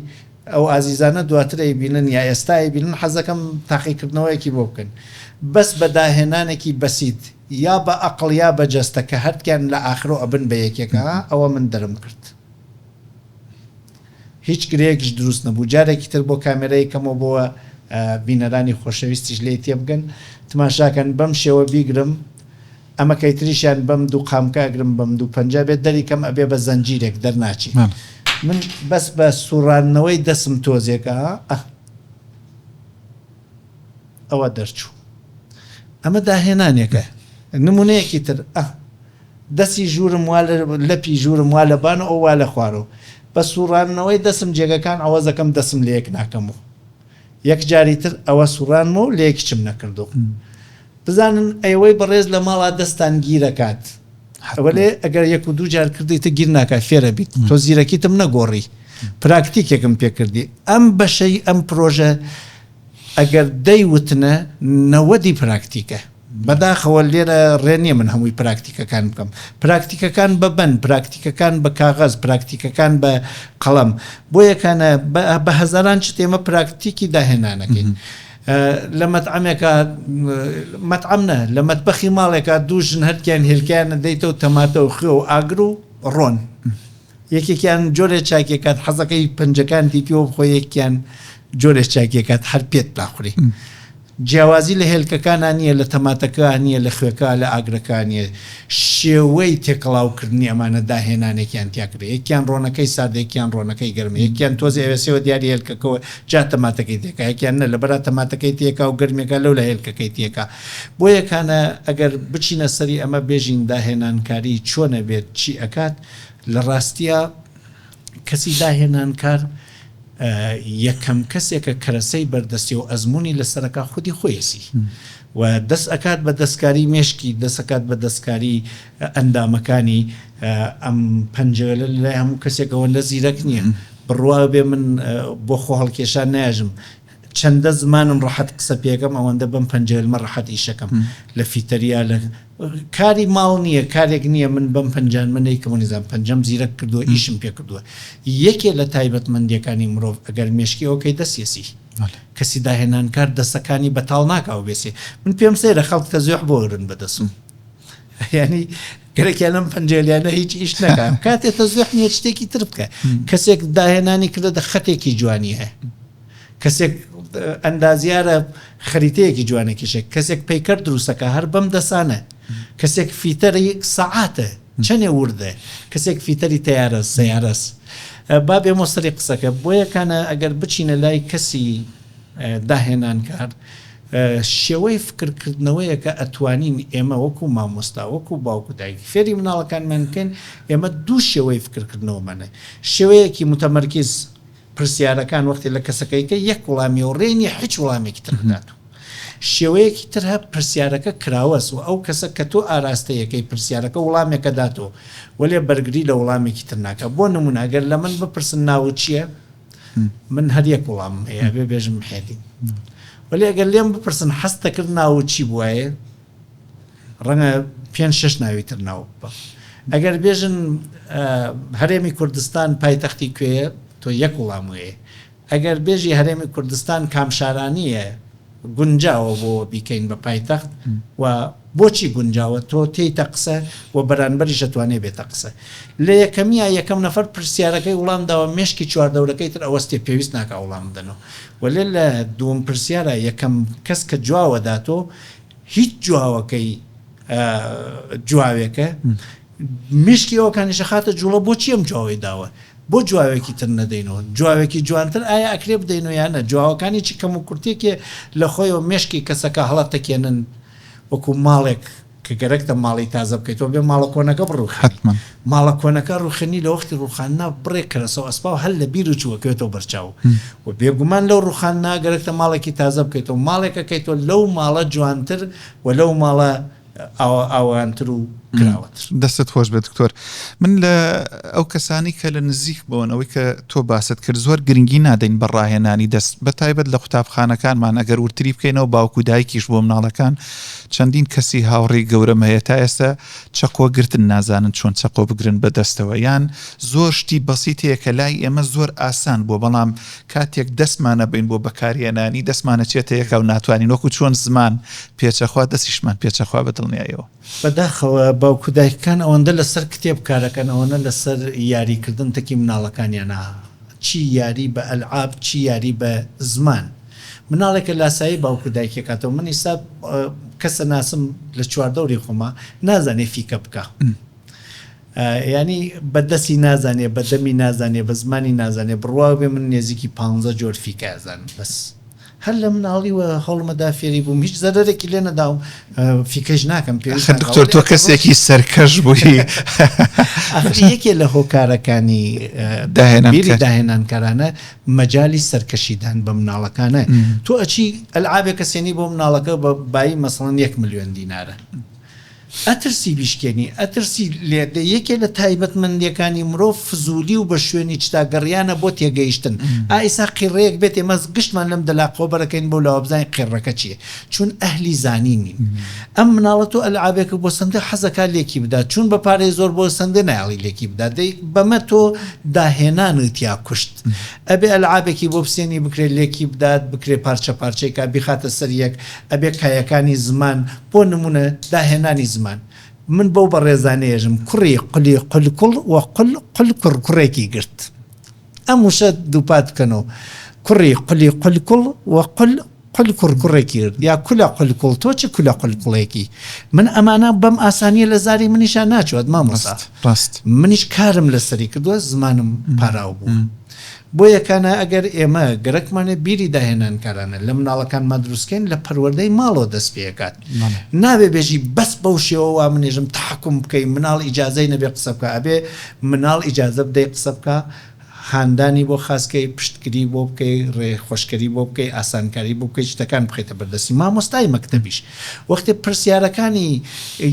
ئەو ئازیزانە دواترەی بینن یا ئێستای بینن حەزەکەم تاقیکردنەوەیەکی بۆ بکەن بەس بە داهێنانێکی بەسیت یا بە ئەقڵ یا بە جەستە کە هەرتیان لە ئاخرۆ ئەبن بە یەکێکە ئەوە من دەرم کرد هیچ گرەیەکیش دروست نەبوو جارێکی تر بۆ کامێرەی کەمەوە بۆە بینەرانی خۆشەویستیش لێ تێ بگەن تماشاکەن بەم شێوە بیگرم ئەمە کەیتریشیان بەم دوو قامکاگرم بەم دوو پەنجا بێت دەریکەم ئەبێ بە زەنجیرێک دەرناچی من بەس بە سوڕانەوەی دەسم تۆزێکە ئەوە دەرچوو ئەمە داهێنانێکە نمونەیەکی تر دەستی ژوورم وا لەپی ژوورم وا لەبان ئەو وا لە خوارەوە بە سوڕانەوەی دەسم جێگەکان ئەوەزەکەم دەسم لە یەک ناکەمەوە یەک جاری تر ئەوە سوڕانمە و لە یەکیچم نەکردو بزانن ئەوەی بەڕێز لە ماڵا دەستان گیرەکات ئەوە لێ ئەگەر 1 و 2 جار کردیتە گیر ناکات فێرە بیت تۆ زیرەکیتم نەگۆڕی پراکتیکێکم پێکردی ئەم بەشەی ئەم پرۆژە ئەگەر دەیوتنە 90 پراکتیکە بەداخەوە لێرە ڕێنیە من هەمووی پراکتیکەکان بکەم پراکتیکەکان بە بەن پراکتیکەکان بە کاغەز پراکتیکەکان بە قەڵەم بۆ یەکانە بە هەزاران چ تێمە پراکتیکی داهێنانەکەین لە مەتعەمێکە مەتعەمنە لە مەتبەخی ماڵێکە دووژن هەرکیان هێلکیانە دەیتەوە تەماتە و خوێ و ئاگر و ڕۆن یەکێکیان جۆرێ چاکێکات حەزەکەی پەنجەکان دیپیەوە بخۆ یەکیان جۆرێ چاکێکات هەر پێت پلاخوری جیاوازی لە هێلکەکانان نییە لە تەماتەکان نییە لە خوێکە لە ئاگرەکانیە شێوەی تێکەڵاوکردنی ئەمانە داهێنانێکیان تیاکرێ یەکیان ڕۆنەکەی سادێکیان ڕۆنەکەی گەرمە یەکیان تۆزی ئەوێسەوە دیاری هێلکەکەەوە جا تەماتەکەی تێکا یەکیان نە لەبەرا تەماتەکەی تێکا و گەرمێکە لەو لە هێلکەکەی تێکا بۆ یەکانە ئەگەر بچینە سەری ئەمە بێژین داهێنانکاری چۆنە بێت چی ئەکات لە ڕاستیە کەسی داهێنانکار یەکەم کەسێکە کەرەسەی بەردەستی و ئەزمموی لەسەرەکە خودی خۆیسی و دەست ئەکات بە دەستکاری مێشکی دەسەکات بە دەستکاری ئەندامەکانی ئەم پەنجەلە لای هەموو کەسێکەوە لە زیرەک نییە بڕوا بێ من بۆ خۆ هەڵکێشان ناژم چەندە زمانم ڕەحەت قسە پێەکەم ئەوەندە بەم پەنجەلمە ڕەحەت ئیشەکەم لە فیتەریا لە کاری ماڵ نییە کارێک نییە من بەم پەنجان منەی کەمونیزان پەنجەم زیرەک کردووە ئیشم پێ کردووە یەکێ لە تایبەتمەندیەکانی مرۆڤ ئەگەر مێشکیەوەکەی دەسیێسی کەسی داهێنانکار دەستەکانی بەتاڵ ناکاو بێسێ من پێم سێرە خەڵک تەزوێح بۆرن بەدەسم ینی گەرەکیان لەم پەنجێلیانە هیچ ئیش نەکەم کاتێ تەزوێح نیە شتێکی تر بکە کەسێک داهێنانی کردە دە خەتێکی جوانی هەیە کەسێک ئەندازیارە خەریتەیەکی جوانێکیشێک کەسێک پەیکەر دروستەکە هەر بەم دەسانە کەسێک فیتەری سەعاتە چەنێ وردە کەسێک فیتەری تیارە سیارەس بابێ مۆستەری قسەکە بۆیەکانە ئەگەر بچینە لای کەسی داهێنانکار شێوەی فکرکردنەوەیە کە ئەتوانین ئێمە وەکو مامۆستا وەکو باوکو دایکی فێری مناڵەکانمان بکەین ئێمە دوو شێوەی فکرکردنەوەمانە شێوەیەکی متەمەرکز پرسیارەکان وەختی لە کەسەکەیکە یەک وڵامی و ڕێنی هیچ وڵامێکی تر بدات و شێوەیەکی تر هە پرسیارەکە کراوەس و ئەو کەسە کە تۆ ئاراستەیەکەی پرسیارەکە وڵامێکە داتەوە وەلێ بەرگری لە وڵامێکی تر ناکە بۆ نموناگەر لە من بپرسن ناوت چییە من هەر یەک وڵام هەیە بێ بێژم حێدی وەلێ ئەگەر لێم بپرسن حەستە کرد ناوت چی بووایە ڕەنگە 5-6 ناوی تر ناو بە ئەگەر بێژن هەرێمی کوردستان پایتەختی کوێیە تۆ یەک وڵام وەیە ئەگەر بێژی هەرێمی کوردستان کامشارانیە گونجاوە بۆ بیکەین بە پایتەخت و بۆچی گونجاوە تۆ تێیتە قسە و بەرانبەریش دەتوانێ بێتە قسە لە یەکەمیە یەکەم نەفەر پرسیارەکەی وڵام داوە مێشکی چواردەورەکەی تر ئەوەستێ پێویست ناکە وڵام بدەنەوە وەلێ لە دووەم پرسیارە یەکەم کەس کە جواوە داتۆ هیچ جواوەکەی جواوێکە مشکی ئەوەکانیشە خاتە جوڵە بۆچی ئەم جواوەی داوە بۆ جواوێکی تر نەدەینەوە جواوێکی جوانتر ئایا ئەکرێ بدەینەوە یانە جواوەکانی چی کەم و کورتێکێ لە خۆیەوە مێشکی کەسەکە هەڵەتەکێنن وەکو ماڵێک کە گەرەکتە ماڵی تازە بکەیتەوە بێ ماڵە کۆنەکە بڕوخ ماڵە کۆنەکە ڕوخنی لە وەختی ڕوخاننا بڕێک کەرەسەوە ئەسپا هەل لە بیر و چووەکەوێتەوە بەرچاو و بێگومان لەو ڕوخاننا گەرەکتە ماڵێکی تازە بکەیتەوە ماڵێکەکەیتەوە لەو ماڵە جوانتر و لەو ماڵە ئەوانتر و کراوەتر دەستت خۆش بێت دکتۆر من لە ئەو کەسانی کە لە نزیک بۆن ئەوەی کە تۆ باست کرد زۆر گرنگی نادەین بەڕاهێنانی دەست بە تایبەت لە قوتابخانەکانمان ئەگەر ورتری بکەینەوە باوکو دایکیش بۆ مناڵەکان چەندین کەسی هاوڕێی گەورەم هەیە تا ئێستا چەقۆگرتن نازانن چۆن چەقۆ بگرن بەدەستەوە یان زۆر شتی بەسیتەیە کە لای ئێمە زۆر ئاسان بۆ بەڵام کاتێک دەستمانە بین بۆ بەکارهێنانی دەستمانە چێتە یەکە و ناتوانین وەکو چۆن زمان پێچەخوا دەستیشمان پێچەخوا بەدڵنیایەوە بەداخەوە باوکو دایکەکان ئەوەندە لەسەر کتێب کارەکەن ئەوەنە لەسەر یاریکردن تەکی مناڵەکانیانە چی یاری بە ئەلعاب چی یاری بە زمان مناڵێکە لاسایی باوکو دایکەکاتەوە من ئیسا کەسە ناسم لە چواردەوری خۆما نازانێ فیکە بکە ینی بەدەستی نازانێ بەدەمی نازانێ بە زمانی نازانێ بڕوا بێ من نێزیکی 15 جۆر فیکەزان بەس هەر لە مناڵیوە هەوڵمەدا فێری بووم هیچ زەرێکی لێ نەداوم فیکەش ناکەم دکتۆر تۆ کەسێکی سەرکەش بووی یەکێ لە هۆکارەکانی بیری داهێنانکارانە مەجای سەرکەشیدان بە مناڵەکانە تۆ ئەچی ئەلعابێکە سێنی بۆ مناڵەکە بە بای مەسەڵەن 1 ملیۆن دینارە ئەترسی بیشکێنی ئەترسی لێدە یەکێ لە تایبەتمەندیەکانی مرۆڤ فزولی و بە شوێنی چتاگەڕیانە بۆ تێگەیشتن ئایسا قیڕەیەک بێت ئێمە گشتمان لەم دەلاقۆ بەرەکەین بۆ لاوە بزانین قیڕەکە چییە چون ئەهلی زانینین ئەم مناڵەت و ئەلعابێکە بۆ سندە حەزەکە لێکی بدات چون بە پارەی زۆر بۆ سندە نایڵی لێکی بدات دەی بەمە تۆ داهێنانت یا کوشت ئەبێ ئەلعابێکی بۆ بسێنی بکرێت لێکی بدات بکرێ پارچە پارچەیەکە بیخاتە سەر یەک ئەبێ کایەکانی زمان بۆ نمونە داهێنانی من بەو بە ڕێزانەیەژم کوڕی قلی قلکڵ و قل کوڕێکی گرت ئەم وشە دووپات بکەنەوە کوڕی قلی قلکڵ و قل کوڕێکی گرت یا کولە قلکڵ تۆ چ کولە قلکڵێکی من ئەمانە بەم ئاسانیە لە زاری منیشان ناچوات مامۆستا منیش کارم لەسەری کردووە زمانم پاراو بوو بۆ یەکانە ئەگەر ئێمە گەرەکمانە بیری داهێنانکارانە لە مناڵەکانمان دروستکەین لە پەروەردەی ماڵەوە دەست پێکات نابێ بێژی بەس بەو شێوە وا منێژم تحکم بکەین مناڵ ئیجازەی نەبێ قسە بکە ئەبێ مناڵ ئیجازە بدەی قسە بکە هاندانی بۆ خاسکەی پشتگیری بۆ بکەی ڕێخۆشکەری بۆ بکەی ئاسانکاری بۆ بکەی شتەکان بخیتە بەردەستی مامۆستای مەکتەبیش وەختێ پرسیارەکانی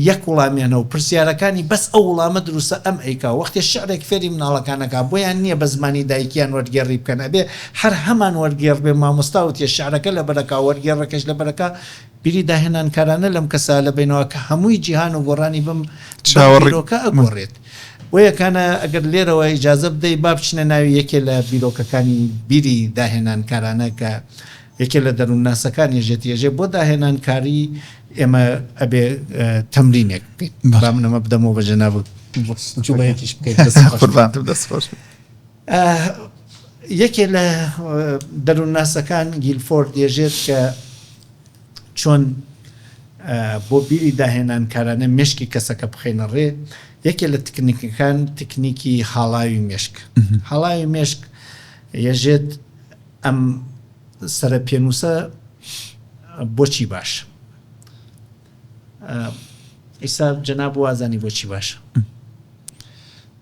یەک وڵامیانە و پرسیارەکانی بەس ئەو وڵامە دروستە ئەم ئەیکا وەختێ شعرێک فێری مناڵەکانەکە بۆیان نییە بە زمانی دایکیان وەرگێڕی بکەن ئەبێ هەر هەمان وەرگێڕ بێ مامۆستا و تێ شعرەکە لە بەرەکە وەرگێڕەکەش لە بەرەکە بیری داهێنانکارانە لەم کەسا لە بینەوە کە هەمووی جیهان و گۆڕانی بم چاوەڕێکە ئەگۆڕێت وەیەکانە ئەگەر لێرەوە ئیجازە بدەی با بچنە ناوی یەکێ لە بیرۆکەکانی بیری داهێنانکارانە کە یەکێ لە دەروون ناسەکانی ژێتیێژێ بۆ داهێنانکاری ئێمە ئەبێ تەمرینێک بکەین با منەمە بدەمەوە بە جەناب جوڵەیەکیش بکەیت یەکێ لە دەروون ناسەکان گیلفۆرد دێژێت کە چۆن بۆ بیری داهێنانکارانە مێشکی کەسەکە بخێنە ڕێ یەکێ لە تکنیکەکان تکنیکی هاڵاوی مێشک هاڵاوی مێشک یەژێت ئەم سەرە پێنووسە بۆچی باش ئیسا جەناب وازانی بۆچی باش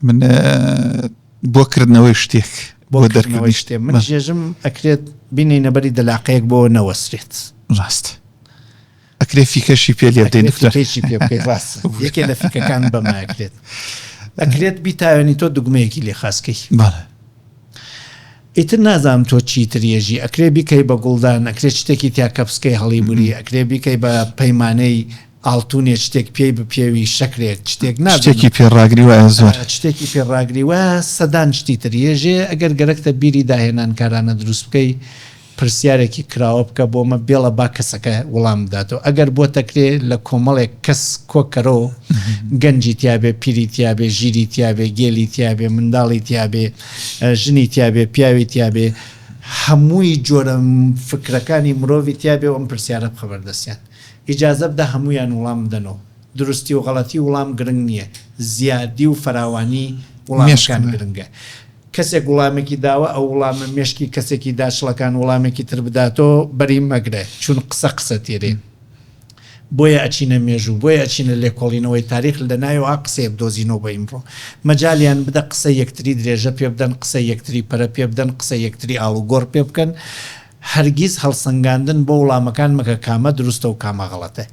من بۆ کردنەوەی شتێک بۆ دەرکردنەوەی شتێک من ژێژم ئەکرێت بینەی نەبەری دەلاقەیەک بۆ نەوەسرێت ڕاست ئەکرێ فیکەشی پێ لێ بدەین یەکێ لە فیکەکان بەماکرێت ئەکرێت بیتاوێنی تۆ دوگمەیەکی لێ خاسکەی ئیتر نازانم تۆ چیتریێژی ئەکرێ بیکەی بە گوڵدان ئەکرێت شتێکی تیا کەپسکەی هەڵی بوری ئەکرێ بیکەی بە پەیمانەی ئاڵتونێ شتێک پێی بپێوی شەکرێک شتێک شتێکی پێڕاگری وایە زۆر شتێکی پێڕاگری وە سەدان شتی تریێژێ ئەگەر گەرەکتە بیری داهێنانکارانە دروست بکەی پرسیارێکی کراوە بکە بۆمە بێڵە با کەسەکە وەڵام بداتەوە ئەگەر بۆ تەکرێ لە کۆمەڵێک کەس کۆکەرەوە گەنجی تیاابێ پیری تیاابێ ژیری تیاابێ گێلی تیاابێ منداڵی تیاابێ ژنی تیاابێ پیاوی تیاابێ هەمووی جۆرە فکرەکانی مرۆڤی تیاابێ ئەم پرسیارە بخەبەردەستیان ئیجازە بدە هەمویان وڵام بدەنەوە دروستی و غەڵەتی وڵام گرنگ نییە زیادی و فراوانی وڵامەکان گرنگە کەسێک وڵامێکی داوە ئەو وڵامە مێشکی کەسێکی داشڵەکان وڵامێکی تر بداتەوە بەری مەگرە چون قسە تێرێن بۆیە ئەچینە مێژوو بۆیە ئەچینە لێکۆڵینەوەی تاریخ لە نایەوە قسەیە بدۆزینەوە بە ئیمڕۆ مەجالیان بدە قسە یەکتری درێژە پێ بدەن قسە یەکتری پەرە پێ بدەن قسە یەکتری ئاڵوگۆڕ پێ بکەن هەرگیز هەڵسەنگاندن بۆ وڵامەکان مەکە کامە دروستە و کامە غەڵەتە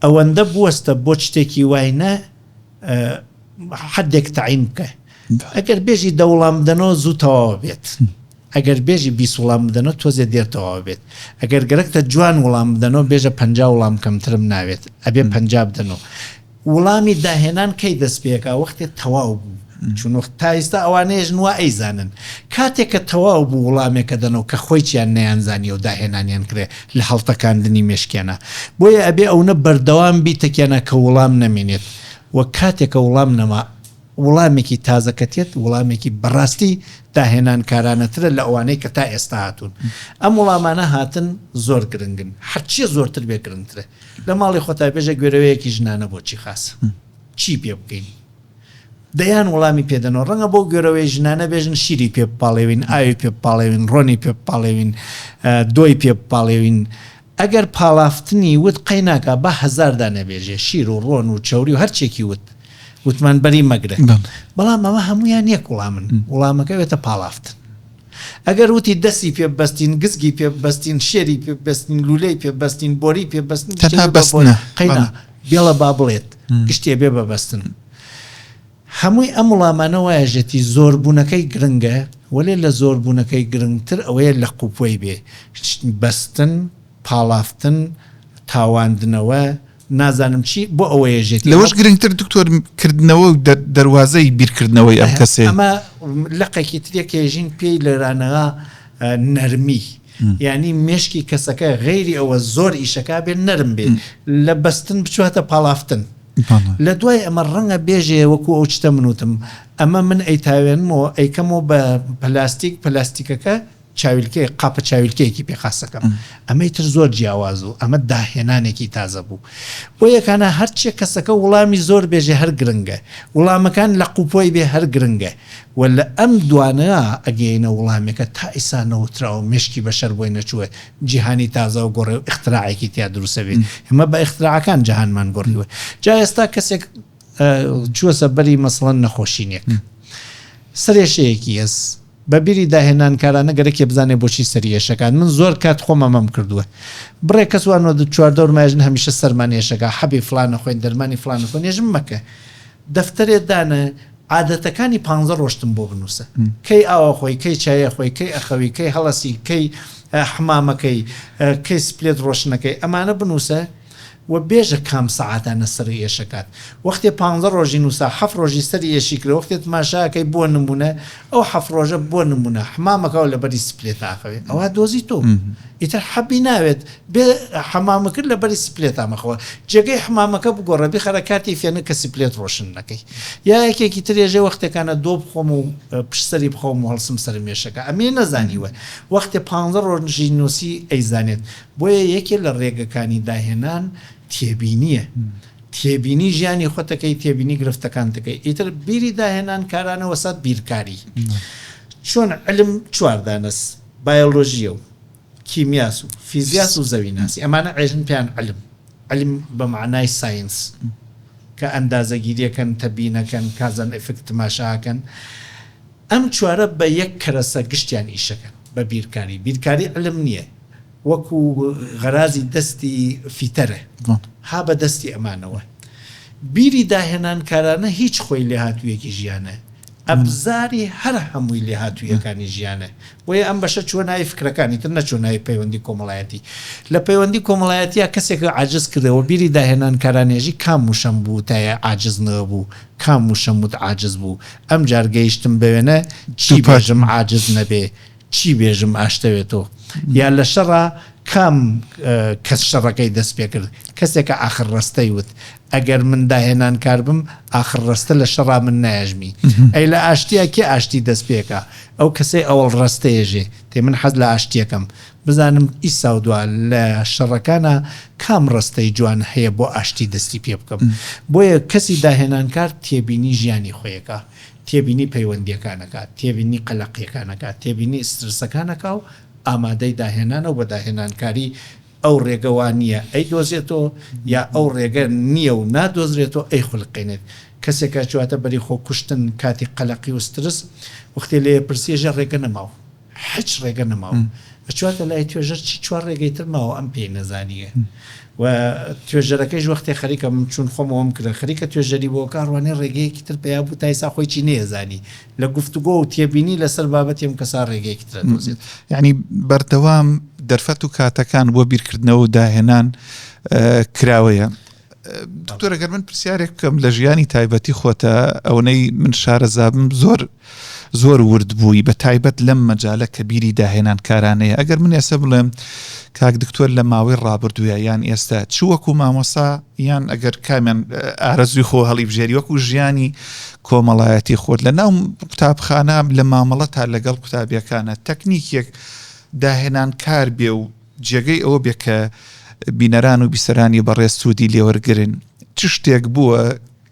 ئەوەندە بوەستە بۆ شتێکی واینە حدێک تەعین بکە ئەگەر بێژی دە وڵام بدەنەوە زوو تەواوە بێت ئەگەر بێژی 20 وڵام بدەنەوە تۆزێ دێرتەوە بێت ئەگەر گەرەکتە جوان وڵام بدەنەوە بێژە 50 وڵام کەمترم ناوێت ئەبێ 50 بدەنەوە وڵامی داهێنان کەی دەست پێکا وەختێ تەواو بوو چون وەخت تا ئێستا ئەوانەیەژ نوە ئەیزانن کاتێککە تەواو بوو وڵامێکە دەنەوە کە خۆی چیان نەیانزانی و داهێنانیان کرێ لە هەڵتەکاندنی مێشکێنە بۆیە ئەبێ ئەوە بەردەوام بیتەکێنە کە وڵام نەمێنێت وە کاتێکە وڵام نەما وڵامێکی تازەکەتێت وڵامێکی بەڕاستی داهێنانکارانەترە لە ئەوانەی کە تا ئێستا هاتوون ئەم وڵامانە هاتن زۆر گرنگن هەرچیە زۆرتر بێ گرنگترە لە ماڵی خۆتا بێژە گوێرەوەیەکی ژنانە بۆچی خاصە چی پێ بکەین دەیان وڵامی پێدەنەوە ڕەنگە بۆ گوێرەوەی ژنانە بێژن شیری پێ بپاڵێوین ئاوی پێ بپاڵێوین ڕۆنی پێ بپاڵێوین دۆی پێ بپاڵێوین ئەگەر پاڵافتنی وت قەیناکە بە 1000 دانەبێژێ شیر و ڕۆن و چەوری و هەرچێکی وتمان بەری مەگرە بەڵام ئەمە هەمویان یەک وڵامن وڵامەکە وێتە پاڵافتن ئەگەر وتی دەستی پێ بەستین گزگی پێ بەستین شێری پێ بەستین لولەی پێ بەستین بۆری پێ بەستین قەینا بێڵە با بڵێت گشتێ بێ بەبەستن هەمووی ئەم وڵامانە وایەژێتی زۆربوونەکەی گرنگە وەلێ لە زۆربوونەکەی گرنگتر ئەوەیە لە قوپۆی بێ بەستن پاڵافتن تاواندنەوە نازانم چی بۆ ئەوەیە ژێت لەوەش گرنگتر دکتۆرکردنەوە و دەواازەی بیرکردنەوەی ئەم کەسێ ئەمە لەقێکی ترێکێژین پێی لەرانەوە نەرمی یعنی مێشکی کەسەکە غەیری ئەوە زۆر ئیشەکە بێ نەرم بێت لە بەستن بچواتە پاڵافتن لە دوای ئەمە ڕەنگە بێژێ وەکو ئەو چتە منوتم ئەمە من ئەیتاوێنمەوە ئەیکەمەوە بە پلاستیکەکە چاویلکەی قاپە چاویلکەیەکی پێخاستەکەم ئەمەی تر زۆر جیاواز و ئەمە داهێنانێکی تازە بوو بۆ یەکانە هەرچێ کەسەکە وڵامی زۆر بێژێ هەر گرنگە وڵامەکان لە قوپۆی بێ هەر گرنگە و لە ئەم دوانە ئەگەینە وڵامێکە تا ئیسانەوتراوە مشکی بەشەر بۆی نەچووە جیهانی تازە و گۆڕێ و اختراعێکی تیا دروستە بێت ئێمە بە اختراعەکان جیهانمان گۆڕیوە جا ئێستا کەسێک چووە سەبەری مەسڵەن نەخۆشینێک سرێشەیەکی هەست بەبیری داهێنانکارانە گەرەکێ بزانێ بۆچی سەریێشەکان من زۆر کات خۆمەمەم کردووە بڕێ کەسوانەوە 14 مایژن هەمیشە سەرمانێشەکە حەبی فلانە خۆین دەرمانی فلانە خۆ نێژم مەکە دەفتەرێت دانە عادەتەکانی 15 ڕۆشتم بۆ بنووسە کەی ئاوا خۆی کەی چایە خۆی کەی ئەخەوی کەی هەڵەسی کەی حمامەکەی کەی سپلێت ڕۆشنەکەی ئەمانە بنووسە و بێژە کام سەعاتانە سەری ئێشەکات وەختێ 15 ڕۆژی نووسا 7 ڕۆژی سەری ئێشی کرد وەختێت ماشاکەی بۆ نمونە ئەو 7 ڕۆژە بۆ نمونە حمامەکەەوە لە بەری سپلێت ئاخەوێت ئەوە دۆزی تۆ ئیتر حەبی ناوێت بێ حمامە کرد لە بەری سپلێت ئامەخەوە جێگەی حمامەکە بگۆڕە بخەرە کاتی فێنە کە سپلێت ڕۆشن نەکەی یا یەکێکی ترێژێ وەختەکانە دۆ بخۆم و پشتسەری بخۆم و هەڵسم سەر مێشەکە ئەمێ نەزانیوە وەختێ 15 ڕۆژی نووسی ئەیزانێت بۆیە یەکێ لە ڕێگەکانی داهێنان تێبینیە تێبینی ژیانی خۆتەکەی تێبینی گرفتەکان دەکەی ئیتر بیری داهێنان کارانەوە سەد بیرکاری چۆن علم چواردانەس بایۆلۆژیە و کیمیاس و فیزیاس و زەویناسی ئەمانە ئێژن پیان علم بە معنای ساینس کە ئەندازەگیریەکەن تەبینەکەن کازان ئفکت تماشاکەن ئەم چوارە بە یەک کەرەسە گشتیان ئیشەکەن بە بیرکاری علم نییە وەکو غەرازی دەستی فیتەرە ها بە دەستی ئەمانەوە بیری داهێنان کارانە هیچ خۆی لێ هاتوویەکی ژیانە ئەبزاری هەر هەمووی لێ هاتوویەکانی ژیانە بۆیە ئەم بەشە چۆنایی فکرەکانی تر نەچۆنایی پەیوەندی کۆمەڵایەتی لە پەیوەندی کۆمەڵایەتیە کەسێکە عاجز کردەوە بیری داهێنان کارانێژی کام وشەم بوو تایە عاجز نەبوو کام وشەم وت عاجز بوو ئەم جارگەیشتم بوێنە چی بێژم عاجز نەبێ چی بێژم ئاشتەوێتەوە یا لە شەڕە کام کەس شەڕەکەی دەست پێ کرد کەسێکە ئاخر ڕستەی وت ئەگەر من داهێنان کار بم ئاخر ڕستە لە شەڕا من نایژمی ئەی لە ئاشتیە کێ ئاشتی دەست پێکە ئەو کەسەی ئەوڵ ڕستەیەژێ تێ من حەز لە ئاشتیەکەم بزانم ئیسا و دووە لە شەڕەکانە کام ڕستەی جوان هەیە بۆ ئاشتی دەستی پێ بکەم بۆیە کەسی داهێنان کار تێبینی ژیانی خۆیەکە تێبینی پەیوەندیەکانەکە تێبینی قەلەقیەکانەکە تێبینی سترسەکانەکە و ئامادەی داهێنانە و بە داهێنانکاری ئەو ڕێگەوان نییە ئەی دۆزێتەوە یا ئەو ڕێگە نییە و نادۆزرێتەوە ئەی خولقێنێت کەسێکە چواتە بەری خۆ کوشتن کاتی قەلەقی و سترس وەختێ لێ پرسیێژە ڕێگە نەماوە هیچ ڕێگە نەماوە چواتە لای توێژەر چی چوار ڕێگەی تر ماوە ئەم پێی نەزانیە و توێژەرەکەیش وەختێ خەریکە من چون خۆمەوەم کرد خەریکە توێژەری بۆ کاڕوانێ ڕێگەیەکی تر پێیا بوو تایسا خۆی چی نێزانی لە گفتوگۆ و تێبینی لەسەر بابەتیم کەسا ڕێگەیەکی ترە دۆزێت یعنی بەردەوام دەرفەت و کاتەکان بۆ بیرکردنەوە و داهێنان کراوەیە دکتۆر ئەگەر من پرسیارێک بکەم لە ژیانی تایبەتی خۆتە ئەوەی من شارەزابم زۆر ورد بووی بە تایبەت لەم مەجالە کە بیری داهێنان کارانەیە ئەگەر من ئێستا بڵێم کاک دکتۆر لە ماوەی ڕابردووە یان ئێستا چ وەکو مامۆسا یان ئەگەر کامیان ئارەزوی خۆ هەڵی بژێری وەکو ژیانی کۆمەڵایەتی خۆت لە ناو قوتابخانە لە مامەڵە تا لەگەڵ قوتابیەکانە تەکنیکێک داهێنان کار بێ و جێگەی ئەوە بێ کە بینەران و بیسەرانی بەڕێز سوودی لێوەرگرن چ شتێک بووە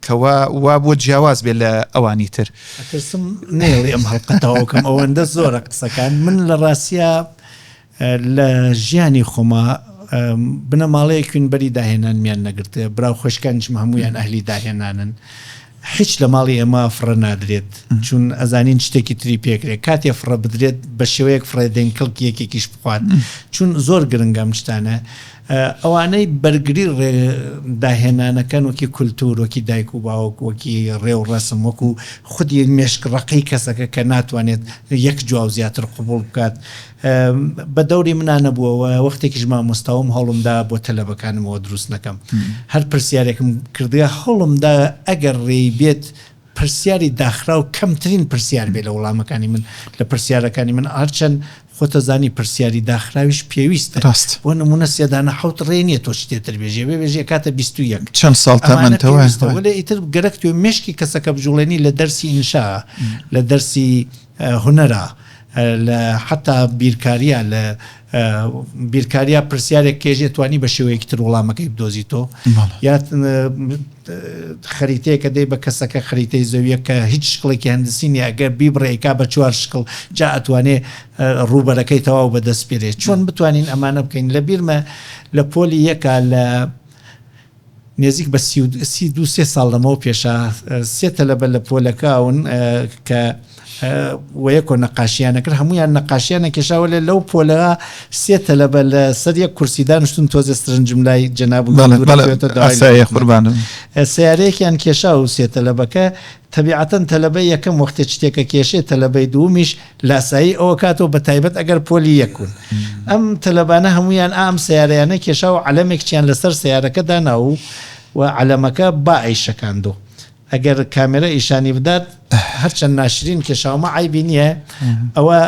کەوا وا بۆ جیاواز بێ لە ئەوانی تر ئەترسم نێڵی ئەم هەڵقەتەوەکەم ئەوەندە زۆرە قسەکان من لە ڕاستیە لە ژیانی خۆما بنەماڵەیەکوین بەری داهێنانمیان نەگرتە براو خۆشکانیشم هەمویان ئەهلی داهێنانن هیچ لە ماڵی ئێمە فڕە نادرێت چون ئەزانین شتێکی تری پێکرێت کاتێ فڕە بدرێت بە شێوەیەک فڕێدەین کەڵکی یەکێکیش بخوات چون زۆر گرنگام شتانە ئەوانەی بەرگری داهێنانەکەن وەکی کولتور وەکی دایک و باوک وەکی ڕێو ڕەسم وەکو خودی مێشک ڕقەی کەسەکە کە ناتوانێت یەک جواو زیاتر قبول بکات بە دەوری منانە بووەوە وەختێکیش مامۆستاوم هەوڵمدا بۆ تەلەبەکانمەوە دروست نەکەم هەر پرسیارێکم کردووە هەوڵمدا ئەگەر ڕێی بێت پرسیاری داخرا و کەمترین پرسیار بێ لە وەڵامەکانی من لە پرسیارەکانی من هەرچەند خۆتە زانی پرسیاری داخراویش پێویستە ڕاست بۆ نمونە سێدانە حوت ڕێنیە تۆ شتێتر بێژێ بێژێ کاتە 21 چەند ساڵ تامەنتەوە وەلێ ئیتر گەرەک توێ مشکی کەسەکە بژوڵێنی لە دەرسی ئینشا لە دەرسی هونەرە لە حتا بیرکاریە لە بیرکاریە پرسیارێک کێژێ توانی بە شێوەیەکی تر وەڵامەکەی بدۆزیتۆ یا خەریتەیەکە دەی بە کەسەکە خەریتەی زەویە کە هیچ شکڵێکی هەندسی نیە ئەگەر بیبڕێکا بە 4 شکڵ جا ئەتوانێ ڕوبەرەکەی تەواو بەدەست پێرێت چۆن بتوانین ئەمانە بکەین لە بیرمە لە پۆلی یەکە لە نێزیک بە 32 ساڵ لەمەوە پێشە سێ تەلەبە لە پۆلەکەون کە وەیەکۆ نەقاشیانەکرد هەمویان نەقاشیانە کێشاوە لێ لەو پۆلەوە 3 تەلەبە لە سەر یەک کورسی دانیشتون تۆزە سرنجم لای جەناب سیارەیەکیان کێشا و 3 تەلەبەکە تەبیعەتەن تەلەبەی یەکەم وەختێ شتێکە کێشێ تەلەبەی دوومیش لاسایی ئەوە کاتەوە بە تایبەت ئەگەر پۆلی یەکون ئەم تەلەبانە هەمویان ئام سیارەیانە کێشا و علەمێکیان لەسەر سیارەکە دانا و علەمەکە باعی شەکاندۆ ئەگەر کامێرە ئیشانی بدات هەرچەند ناشرین کێشاومە عیبی نییە ئەوە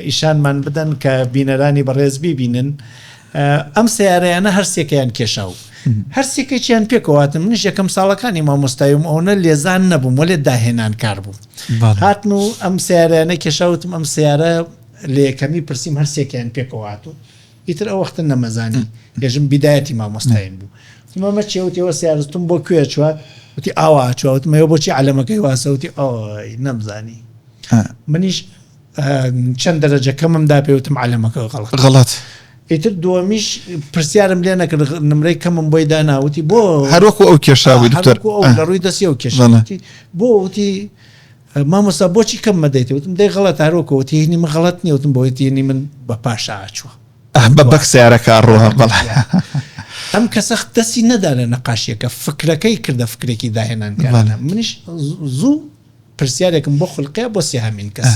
ئیشانمان بدەن کە بینەرانی بەڕێز بیبینن ئەم سیارەیانە هەرسێکیان کێشاو هەرسێکێکیان پێکەواتم منیش یەکەم ساڵەکانی مامۆستایم ئەوە لێزان نەبووم وە لێ داهێنان کار بوو هاتن و ئەم سیارەیانە کێشاوتم ئەم سیارە لە یەکەمی پرسییم هەرسێکیان پێکەوات و ئیتر ئەو وەختە نەمەزانی ێژم بیدایەتی مامۆستایم بوو مەمە چێوتەوە سیارستم بۆ کوێ چوات وتی ئاوا چوتمەوە بۆچی علەمەکەی واسەوتی ئەوی نەمزانی منیش چەند دەرەجەکەممدا پێوتم علەمەکە غەڵەت ئیتر دووەمیش پرسیارم لێ نەکرد نمرەی کەمم بۆی داناوتی بۆ هەروەکو ئەو کێشاوی دکتۆر لە ڕووی دەستی ئەو کێشاوتی بۆ وتی مامۆستا بۆچی کەم مەدەیت وتم دەی غەڵەت هەروەکەوتی هینی من غەڵەت نییە وتم بۆیەتی هینی من بە پاشا ئاچووە بە بەک سیارەکە ڕۆها بەڵێ ئەم کەسە دەستی نەدا لە نەقاشیەکە فکرەکەی کردە فکرێکی داهێنان منیش زوو پرسیارێکم بۆ خولقەیە بۆ سێهامین کەس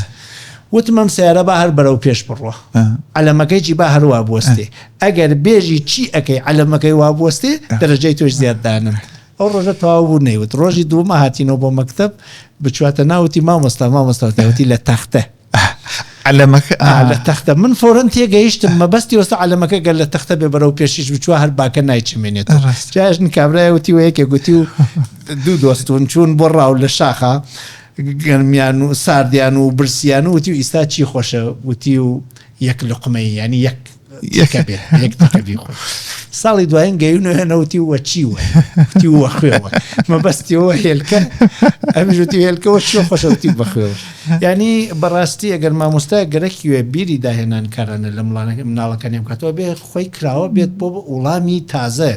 وتم ئەم سیارە با هەر بەرەو پێش بڕوە علەمەکەیجی با هەروە بوەستێ ئەگەر بێژی چی ئەەکەی علەمەکەی وا بوەستێ دەرەجەی تۆش زیاددانم ئەو ڕۆژە تەواو بوو نەیوت ڕۆژی دوومە هاتینەوە بۆ مەکتەب بچواتە ناوتی مامۆستاوتی لە تەختە علەمەکە لە تەختە من فۆرن تێگەیشتم مەبەستی وەستا علەمەکە گەر لە تەختە بێ بەرەو پێشیش بچوە هەر باکە نایچمێنێت جاشن کابرای وتی و یەکێ گوتی و دوو دۆستون چوون بۆ ڕاو لە شاخە گەرمیان و ساردیان و برسیان و وتی و ئیستا چی خۆشە وتی و یەک لقمەی ینی یەک ساڵی دوایین گەیونەوەتی وە چیوە وتی وە خوێوە مەبەستیەوە هێلکە ئەمیژوتی هێلکەوە چۆ خۆشەوتی بەخوێوە ینی بەڕاستی ئەگەر مامۆستا گەرەکی وێ بیری داهێنان کارانە لە مناڵەکانیم کاتەوە بێ خۆی کراوە بێت بۆ وڵامی تازە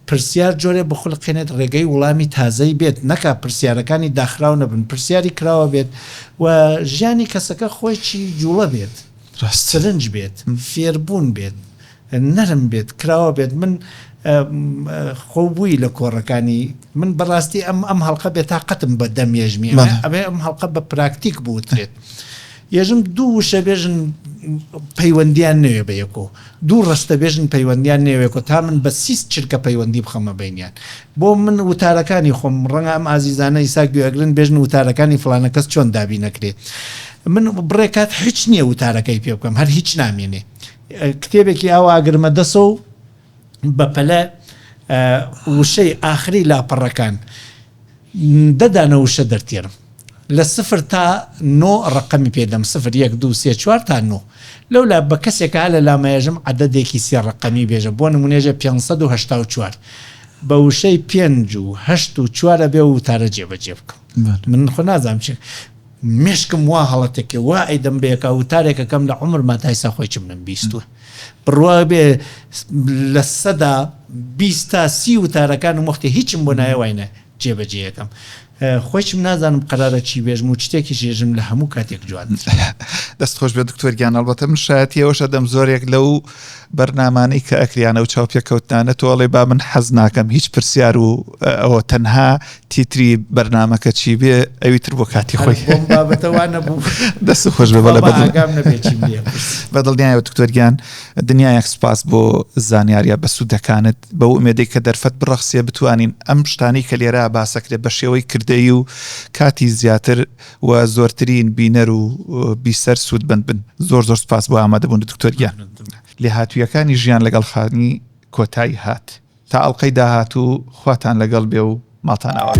پرسیار جۆرێ بخولقێنێت ڕێگەی وڵامی تازەی بێت نەکا پرسیارەکانی داخراو نەبن پرسیاری کراوە بێت و ژیانی کەسەکە خۆی چی جوڵە بێت سرنج بێت فێربوون بێت نەرم بێت کراوە بێت من خۆبووی لە کۆڕەکانی من بەڕاستی ئەم هەڵقە بێت تاقەتم بە دەمێژمی ئەبێ ئەم هەڵقە بە پراکتیک بوترێت یەژم دوو وشە بێژن پەیوەندیان نوێ بە یەکۆ دوو ڕستە بێژن پەیوەندیان نێوێکۆ تا من بە 30 چرکە پەیوەندی بخەمە بینیان بۆ من وتارەکانی خۆم ڕەنگە ئەم ئازیزانە ئیسا گوێگرن بێژن وتارەکانی فلانە کەس چۆن دابی نەکرێت من بڕێکات هیچ نییە وتارەکەی پێ بکەم هەر هیچ نامێنێ کتێبێکی ئاوا ئاگرمە دەسە و بەپەلە وشەی ئاخری لاپەڕەکان دەدانە وشە دەرتێرم لە 0 تا 9 ڕقەمی پێدەم 0 1 2 3 4 تا 9 لەولا بە کەسێکە لە لامەیەژم عەدەدێکی 3 ڕقەمی بێژە بۆ نمونێژە 584 بە وشەی 5 و 8 و 4 بێ و وتارە جێبەجێ بکەم من خۆ نازانم چ مشکم وا هەڵەتێکی وا ئەیدەم بێکە وتارێکەکەم لە عمر ماتایسا خۆی چ منم بیستوە بڕوا بێ لە سەدا 20 تا 30 وتارەکان و وەختی هیچم بۆ نایەوەینە جێبەجێیەکەم خۆشم نازانم قرارە چی بێژم و شتێکی ژێژم لە هەموو کاتێک جوان دەستخۆش بێ دکتۆرگیان ئەڵبەتە من شایەتیەوەشە دەم زۆرێک لەو بەرنامانەی کە ئەکریانە و چاوپێکەوتانە تۆڵێ با من حەز ناکەم هیچ پرسیار و ئەوە تەنها تیتری بەرنامەکە چی بێ ئەویتر بۆ کاتی خۆی بابەتەوانە بوو دەست خۆش بێ بەدڵنیایەوە دکتۆرگیان دنیایەک سپاس بۆ زانیاریە بە سوودەکانت بە ئومێدەی کە دەرفەت بڕەخسیە بتوانین ئەم شتانی کە لێرە باسەکرێت بە شێوەی کردەی و کاتی زیاتر و زۆرترین بینەر و بیسەر سوودبند بن زۆر سپاس بۆ ئامادەبوون دکتۆرگیان لێ هاتوویەکانی ژیان لەگەڵ خانی کۆتایی هات تا ئەڵلقەی داهات و خواتان لەگەڵ بێ و ماڵتان ئاوە